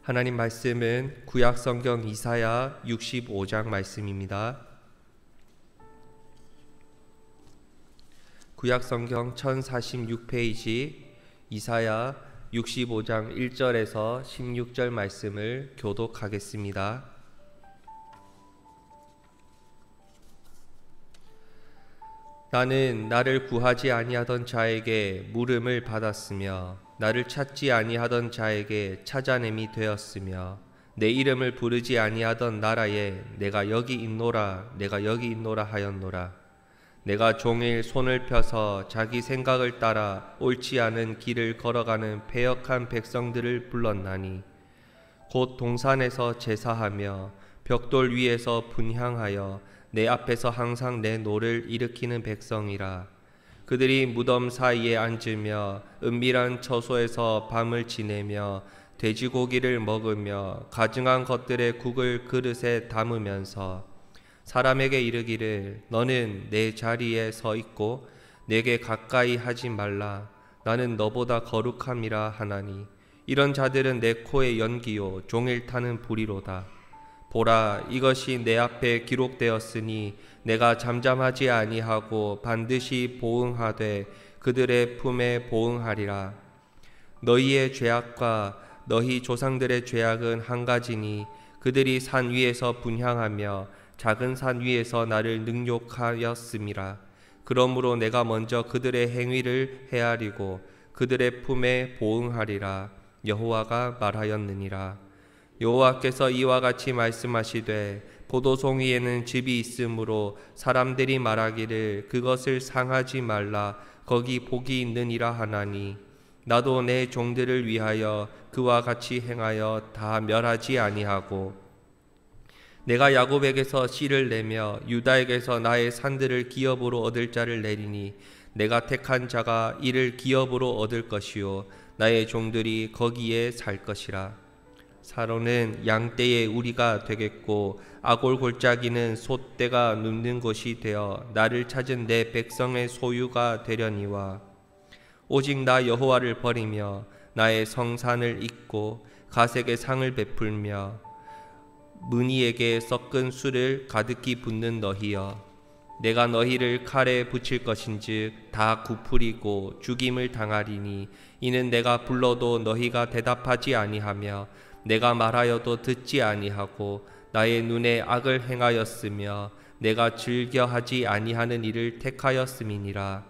하나님 말씀은 구약 성경 이사야 65장 말씀입니다. 구약 성경 1046페이지 이사야 65장 1절에서 16절 말씀을 교독하겠습니다. 나는 나를 구하지 아니하던 자에게 물음을 받았으며 나를 찾지 아니하던 자에게 찾아냄이 되었으며 내 이름을 부르지 아니하던 나라에 내가 여기 있노라 내가 여기 있노라 하였노라. 내가 종일 손을 펴서 자기 생각을 따라 옳지 않은 길을 걸어가는 패역한 백성들을 불렀나니 곧 동산에서 제사하며 벽돌 위에서 분향하여 내 앞에서 항상 내 노를 일으키는 백성이라. 그들이 무덤 사이에 앉으며 은밀한 처소에서 밤을 지내며 돼지고기를 먹으며 가증한 것들의 국을 그릇에 담으면서 사람에게 이르기를 너는 내 자리에 서 있고 내게 가까이 하지 말라 나는 너보다 거룩함이라 하나니 이런 자들은 내 코의 연기요 종일 타는 불이로다. 보라, 이것이 내 앞에 기록되었으니 내가 잠잠하지 아니하고 반드시 보응하되 그들의 품에 보응하리라. 너희의 죄악과 너희 조상들의 죄악은 한 가지니 그들이 산 위에서 분향하며 작은 산 위에서 나를 능욕하였음이라. 그러므로 내가 먼저 그들의 행위를 헤아리고 그들의 품에 보응하리라. 여호와가 말하였느니라. 여호와께서 이와 같이 말씀하시되 포도송이에는 즙이 있으므로 사람들이 말하기를 그것을 상하지 말라 거기 복이 있느니라 하나니 나도 내 종들을 위하여 그와 같이 행하여 다 멸하지 아니하고 내가 야곱에게서 씨를 내며 유다에게서 나의 산들을 기업으로 얻을 자를 내리니 내가 택한 자가 이를 기업으로 얻을 것이요 나의 종들이 거기에 살 것이라. 사로는 양떼의 우리가 되겠고 아골 골짜기는 솥대가 눕는 곳이 되어 나를 찾은 내 백성의 소유가 되려니와 오직 나 여호와를 버리며 나의 성산을 잊고 가색의 상을 베풀며 문이에게 섞은 술을 가득히 붓는 너희여 내가 너희를 칼에 붙일 것인즉 다 굽으리고 죽임을 당하리니 이는 내가 불러도 너희가 대답하지 아니하며 내가 말하여도 듣지 아니하고 나의 눈에 악을 행하였으며 내가 즐겨하지 아니하는 일을 택하였음이니라.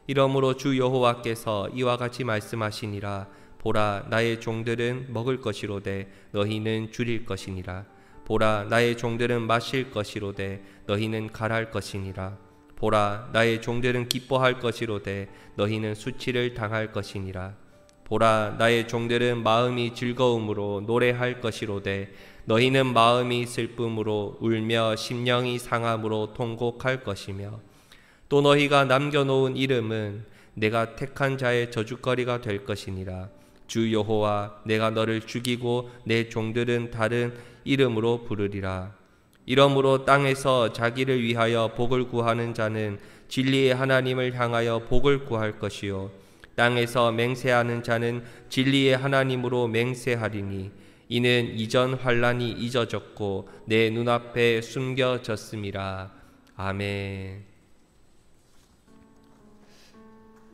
이러므로 주 여호와께서 이와 같이 말씀하시니라. 보라, 나의 종들은 먹을 것이로되 너희는 줄일 것이니라. 보라, 나의 종들은 마실 것이로되 너희는 갈할 것이니라. 보라, 나의 종들은 기뻐할 것이로되 너희는 수치를 당할 것이니라. 보라, 나의 종들은 마음이 즐거움으로 노래할 것이로되 너희는 마음이 슬픔으로 울며 심령이 상함으로 통곡할 것이며 또 너희가 남겨놓은 이름은 내가 택한 자의 저주거리가 될 것이니라. 주 여호와, 내가 너를 죽이고 내 종들은 다른 이름으로 부르리라. 이러므로 땅에서 자기를 위하여 복을 구하는 자는 진리의 하나님을 향하여 복을 구할 것이요 땅에서 맹세하는 자는 진리의 하나님으로 맹세하리니 이는 이전 환난이 잊어졌고 내 눈앞에 숨겨졌음이라. 아멘.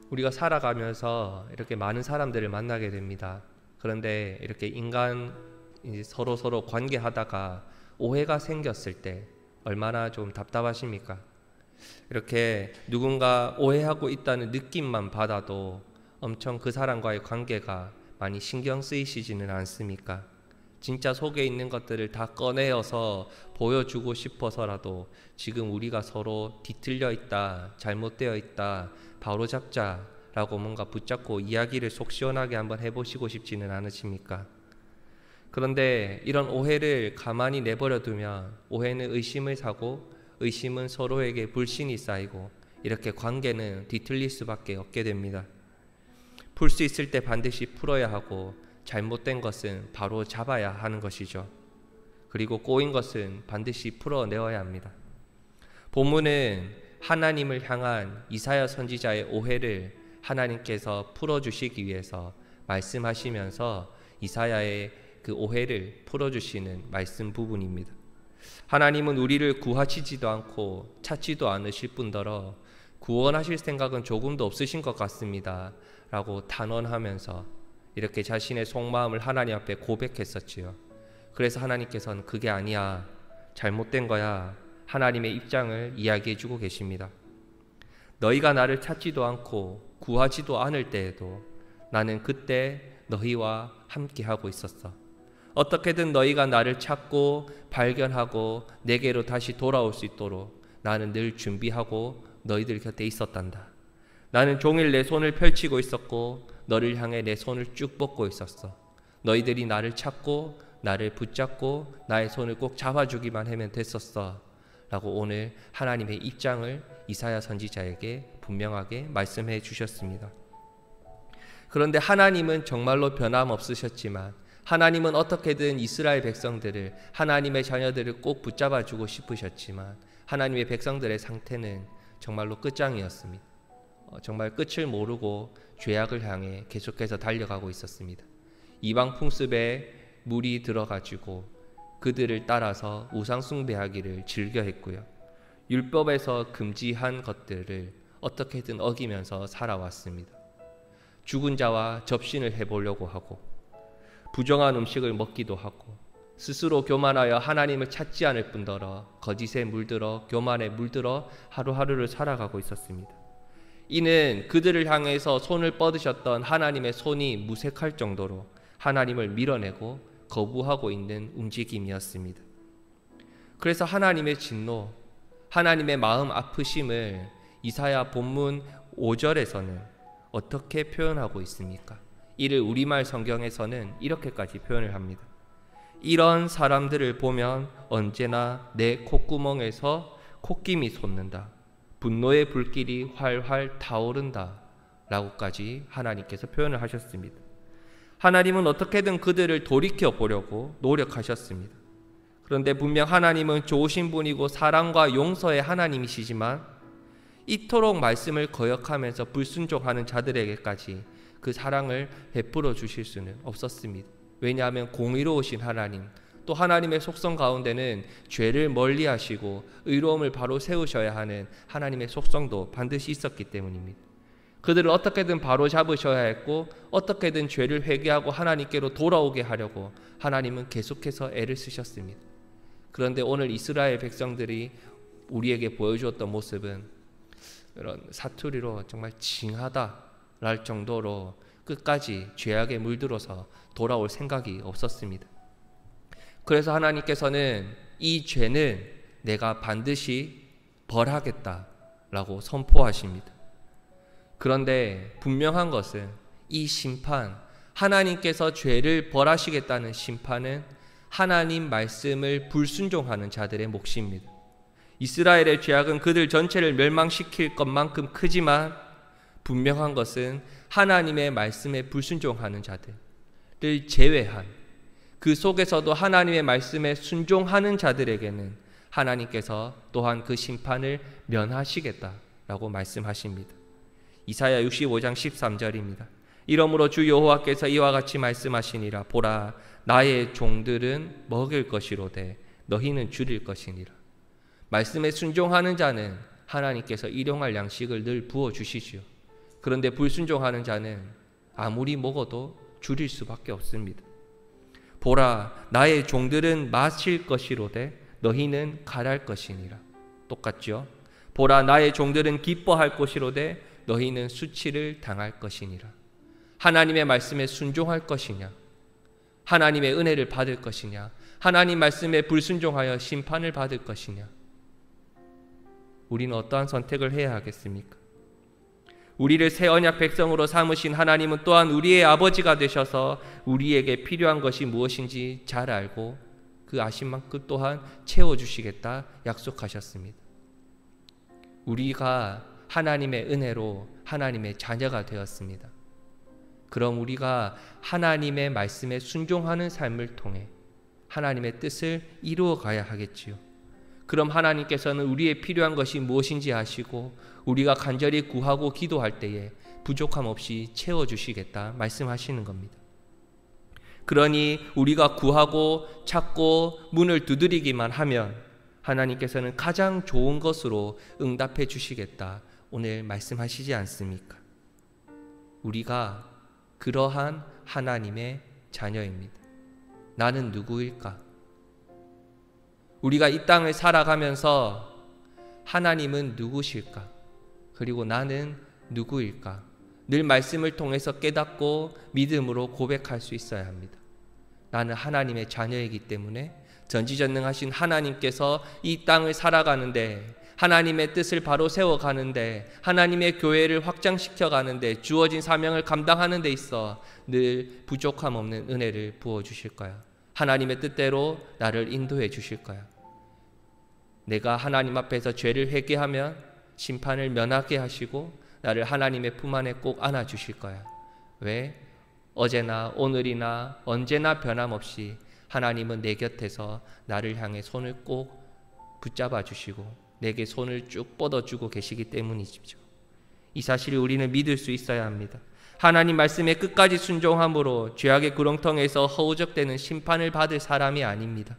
우리가 살아가면서 이렇게 많은 사람들을 만나게 됩니다. 그런데 이렇게 인간 서로 관계하다가 오해가 생겼을 때 얼마나 좀 답답하십니까? 이렇게 누군가 오해하고 있다는 느낌만 받아도 엄청 그 사람과의 관계가 많이 신경 쓰이시지는 않습니까? 진짜 속에 있는 것들을 다 꺼내어서 보여주고 싶어서라도 지금 우리가 서로 뒤틀려 있다, 잘못되어 있다, 바로잡자라고 뭔가 붙잡고 이야기를 속 시원하게 한번 해보시고 싶지는 않으십니까? 그런데 이런 오해를 가만히 내버려두면 오해는 의심을 사고 의심은 서로에게 불신이 쌓이고 이렇게 관계는 뒤틀릴 수밖에 없게 됩니다. 풀 수 있을 때 반드시 풀어야 하고 잘못된 것은 바로 잡아야 하는 것이죠. 그리고 꼬인 것은 반드시 풀어내어야 합니다. 본문은 하나님을 향한 이사야 선지자의 오해를 하나님께서 풀어주시기 위해서 말씀하시면서 이사야의 그 오해를 풀어주시는 말씀 부분입니다. 하나님은 우리를 구하시지도 않고 찾지도 않으실 뿐더러 구원하실 생각은 조금도 없으신 것 같습니다 라고 단언하면서 이렇게 자신의 속마음을 하나님 앞에 고백했었지요. 그래서 하나님께서는 그게 아니야, 잘못된 거야, 하나님의 입장을 이야기해주고 계십니다. 너희가 나를 찾지도 않고 구하지도 않을 때에도 나는 그때 너희와 함께하고 있었어. 어떻게든 너희가 나를 찾고 발견하고 내게로 다시 돌아올 수 있도록 나는 늘 준비하고 너희들 곁에 있었단다. 나는 종일 내 손을 펼치고 있었고 너를 향해 내 손을 쭉 뻗고 있었어. 너희들이 나를 찾고 나를 붙잡고 나의 손을 꼭 잡아주기만 하면 됐었어 라고 오늘 하나님의 입장을 이사야 선지자에게 분명하게 말씀해 주셨습니다. 그런데 하나님은 정말로 변함없으셨지만 하나님은 어떻게든 이스라엘 백성들을, 하나님의 자녀들을 꼭 붙잡아 주고 싶으셨지만 하나님의 백성들의 상태는 정말로 끝장이었습니다. 정말 끝을 모르고 죄악을 향해 계속해서 달려가고 있었습니다. 이방 풍습에 물이 들어가지고 그들을 따라서 우상 숭배하기를 즐겨 했고요. 율법에서 금지한 것들을 어떻게든 어기면서 살아왔습니다. 죽은 자와 접신을 해보려고 하고 부정한 음식을 먹기도 하고 스스로 교만하여 하나님을 찾지 않을 뿐더러 거짓에 물들어 교만에 물들어 하루하루를 살아가고 있었습니다. 이는 그들을 향해서 손을 뻗으셨던 하나님의 손이 무색할 정도로 하나님을 밀어내고 거부하고 있는 움직임이었습니다. 그래서 하나님의 진노, 하나님의 마음 아프심을 이사야 본문 5절에서는 어떻게 표현하고 있습니까? 이를 우리말 성경에서는 이렇게까지 표현을 합니다. 이런 사람들을 보면 언제나 내 콧구멍에서 콧김이 솟는다. 분노의 불길이 활활 타오른다 라고까지 하나님께서 표현을 하셨습니다. 하나님은 어떻게든 그들을 돌이켜 보려고 노력하셨습니다. 그런데 분명 하나님은 좋으신 분이고 사랑과 용서의 하나님이시지만 이토록 말씀을 거역하면서 불순종하는 자들에게까지 그 사랑을 베풀어 주실 수는 없었습니다. 왜냐하면 공의로우신 하나님, 또 하나님의 속성 가운데는 죄를 멀리하시고 의로움을 바로 세우셔야 하는 하나님의 속성도 반드시 있었기 때문입니다. 그들을 어떻게든 바로 잡으셔야 했고 어떻게든 죄를 회개하고 하나님께로 돌아오게 하려고 하나님은 계속해서 애를 쓰셨습니다. 그런데 오늘 이스라엘 백성들이 우리에게 보여주었던 모습은 이런 사투리로 정말 징하다랄 정도로 끝까지 죄악에 물들어서 돌아올 생각이 없었습니다. 그래서 하나님께서는 이 죄는 내가 반드시 벌하겠다라고 선포하십니다. 그런데 분명한 것은 이 심판, 하나님께서 죄를 벌하시겠다는 심판은 하나님 말씀을 불순종하는 자들의 몫입니다. 이스라엘의 죄악은 그들 전체를 멸망시킬 것만큼 크지만 분명한 것은 하나님의 말씀에 불순종하는 자들을 제외한 그 속에서도 하나님의 말씀에 순종하는 자들에게는 하나님께서 또한 그 심판을 면하시겠다라고 말씀하십니다. 이사야 65장 13절입니다. 이러므로 주 여호와께서 이와 같이 말씀하시니라. 보라, 나의 종들은 먹을 것이로되 너희는 줄일 것이니라. 말씀에 순종하는 자는 하나님께서 일용할 양식을 늘 부어주시지요. 그런데 불순종하는 자는 아무리 먹어도 줄일 수밖에 없습니다. 보라, 나의 종들은 마실 것이로되 너희는 갈할 것이니라. 똑같죠? 보라, 나의 종들은 기뻐할 것이로되 너희는 수치를 당할 것이니라. 하나님의 말씀에 순종할 것이냐, 하나님의 은혜를 받을 것이냐, 하나님 말씀에 불순종하여 심판을 받을 것이냐, 우리는 어떠한 선택을 해야 하겠습니까? 우리를 새 언약 백성으로 삼으신 하나님은 또한 우리의 아버지가 되셔서 우리에게 필요한 것이 무엇인지 잘 알고 그 아신 만큼 또한 채워주시겠다 약속하셨습니다. 우리가 하나님의 은혜로 하나님의 자녀가 되었습니다. 그럼 우리가 하나님의 말씀에 순종하는 삶을 통해 하나님의 뜻을 이루어 가야 하겠지요. 그럼 하나님께서는 우리의 필요한 것이 무엇인지 아시고 우리가 간절히 구하고 기도할 때에 부족함 없이 채워주시겠다 말씀하시는 겁니다. 그러니 우리가 구하고 찾고 문을 두드리기만 하면 하나님께서는 가장 좋은 것으로 응답해 주시겠다, 오늘 말씀하시지 않습니까? 우리가 그러한 하나님의 자녀입니다. 나는 누구일까? 우리가 이 땅을 살아가면서 하나님은 누구실까? 그리고 나는 누구일까? 늘 말씀을 통해서 깨닫고 믿음으로 고백할 수 있어야 합니다. 나는 하나님의 자녀이기 때문에 전지전능하신 하나님께서 이 땅을 살아가는데, 하나님의 뜻을 바로 세워가는데, 하나님의 교회를 확장시켜 가는데, 주어진 사명을 감당하는 데 있어 늘 부족함 없는 은혜를 부어주실 거야. 하나님의 뜻대로 나를 인도해 주실 거야. 내가 하나님 앞에서 죄를 회개하면 심판을 면하게 하시고 나를 하나님의 품 안에 꼭 안아주실 거야. 왜? 어제나 오늘이나 언제나 변함없이 하나님은 내 곁에서 나를 향해 손을 꼭 붙잡아 주시고 내게 손을 쭉 뻗어주고 계시기 때문이죠. 이 사실을 우리는 믿을 수 있어야 합니다. 하나님 말씀에 끝까지 순종함으로 죄악의 구렁텅이에서 허우적대는 심판을 받을 사람이 아닙니다.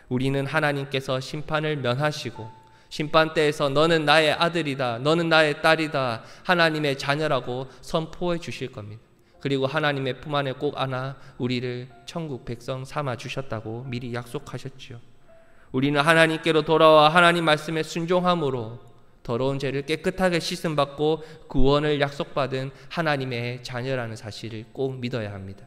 우리는 하나님께서 심판을 면하시고 심판대에서 너는 나의 아들이다, 너는 나의 딸이다, 하나님의 자녀라고 선포해 주실 겁니다. 그리고 하나님의 품 안에 꼭 안아 우리를 천국 백성 삼아 주셨다고 미리 약속하셨죠. 우리는 하나님께로 돌아와 하나님 말씀에 순종함으로 더러운 죄를 깨끗하게 씻음받고 구원을 약속받은 하나님의 자녀라는 사실을 꼭 믿어야 합니다.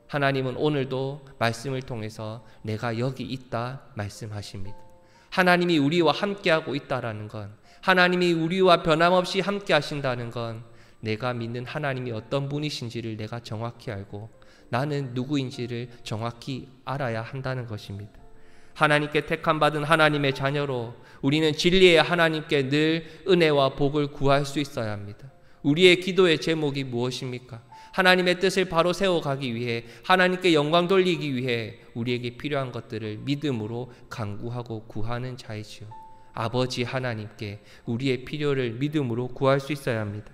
하나님은 오늘도 말씀을 통해서 내가 여기 있다 말씀하십니다. 하나님이 우리와 함께하고 있다라는 건, 하나님이 우리와 변함없이 함께 하신다는 건 내가 믿는 하나님이 어떤 분이신지를 내가 정확히 알고 나는 누구인지를 정확히 알아야 한다는 것입니다. 하나님께 택함받은 하나님의 자녀로 우리는 진리의 하나님께 늘 은혜와 복을 구할 수 있어야 합니다. 우리의 기도의 제목이 무엇입니까? 하나님의 뜻을 바로 세워가기 위해, 하나님께 영광 돌리기 위해 우리에게 필요한 것들을 믿음으로 간구하고 구하는 자이지요. 아버지 하나님께 우리의 필요를 믿음으로 구할 수 있어야 합니다.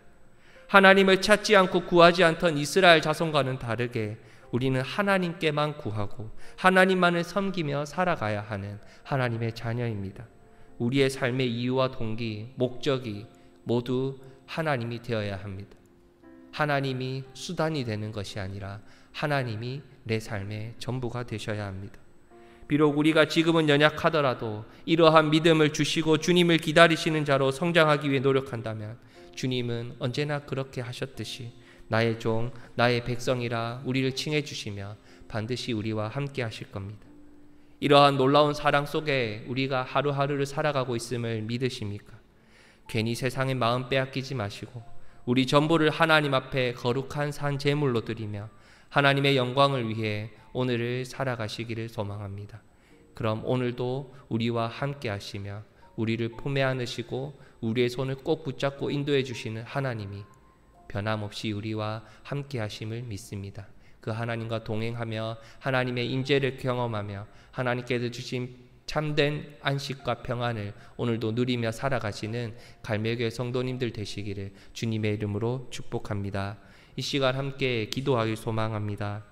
하나님을 찾지 않고 구하지 않던 이스라엘 자손과는 다르게 우리는 하나님께만 구하고 하나님만을 섬기며 살아가야 하는 하나님의 자녀입니다. 우리의 삶의 이유와 동기, 목적이 모두 하나님이 되어야 합니다. 하나님이 수단이 되는 것이 아니라 하나님이 내 삶의 전부가 되셔야 합니다. 비록 우리가 지금은 연약하더라도 이러한 믿음을 주시고 주님을 기다리시는 자로 성장하기 위해 노력한다면 주님은 언제나 그렇게 하셨듯이 나의 종, 나의 백성이라 우리를 칭해 주시며 반드시 우리와 함께 하실 겁니다. 이러한 놀라운 사랑 속에 우리가 하루하루를 살아가고 있음을 믿으십니까? 괜히 세상의 마음 빼앗기지 마시고 우리 전부를 하나님 앞에 거룩한 산 제물로 드리며 하나님의 영광을 위해 오늘을 살아가시기를 소망합니다. 그럼 오늘도 우리와 함께 하시며 우리를 품에 안으시고 우리의 손을 꼭 붙잡고 인도해 주시는 하나님이 변함없이 우리와 함께 하심을 믿습니다. 그 하나님과 동행하며 하나님의 임재를 경험하며 하나님께서 주신 참된 안식과 평안을 오늘도 누리며 살아가시는 갈매교회 성도님들 되시기를 주님의 이름으로 축복합니다. 이 시간 함께 기도하길 소망합니다.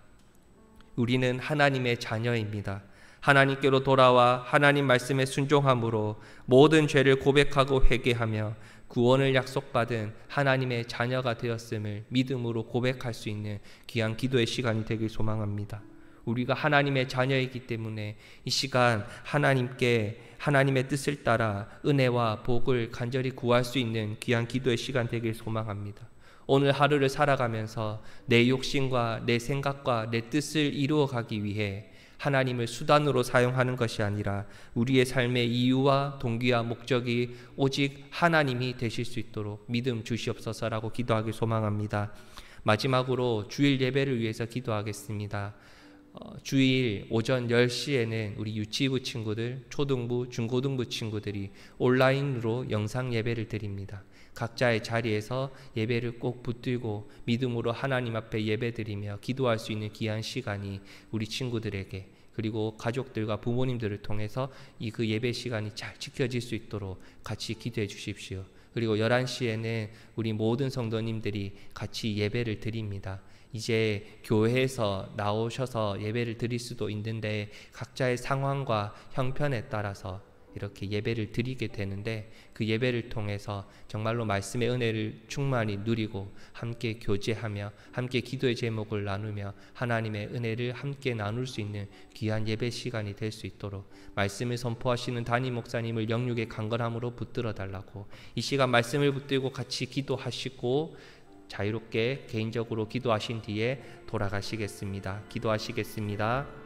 우리는 하나님의 자녀입니다. 하나님께로 돌아와 하나님 말씀에 순종함으로 모든 죄를 고백하고 회개하며 구원을 약속받은 하나님의 자녀가 되었음을 믿음으로 고백할 수 있는 귀한 기도의 시간이 되길 소망합니다. 우리가 하나님의 자녀이기 때문에 이 시간 하나님께 하나님의 뜻을 따라 은혜와 복을 간절히 구할 수 있는 귀한 기도의 시간 되길 소망합니다. 오늘 하루를 살아가면서 내 욕심과 내 생각과 내 뜻을 이루어가기 위해 하나님을 수단으로 사용하는 것이 아니라 우리의 삶의 이유와 동기와 목적이 오직 하나님이 되실 수 있도록 믿음 주시옵소서라고 기도하길 소망합니다. 마지막으로 주일 예배를 위해서 기도하겠습니다. 주일 오전 10시에는 우리 유치부 친구들, 초등부, 중고등부 친구들이 온라인으로 영상 예배를 드립니다. 각자의 자리에서 예배를 꼭 붙들고 믿음으로 하나님 앞에 예배드리며 기도할 수 있는 귀한 시간이 우리 친구들에게 그리고 가족들과 부모님들을 통해서 그 예배 시간이 잘 지켜질 수 있도록 같이 기도해 주십시오. 그리고 11시에는 우리 모든 성도님들이 같이 예배를 드립니다. 이제 교회에서 나오셔서 예배를 드릴 수도 있는데 각자의 상황과 형편에 따라서 이렇게 예배를 드리게 되는데, 그 예배를 통해서 정말로 말씀의 은혜를 충만히 누리고 함께 교제하며 함께 기도의 제목을 나누며 하나님의 은혜를 함께 나눌 수 있는 귀한 예배 시간이 될 수 있도록 말씀을 선포하시는 담임 목사님을 영육의 강건함으로 붙들어 달라고, 이 시간 말씀을 붙들고 같이 기도하시고 자유롭게 개인적으로 기도하신 뒤에 돌아가시겠습니다. 기도하시겠습니다.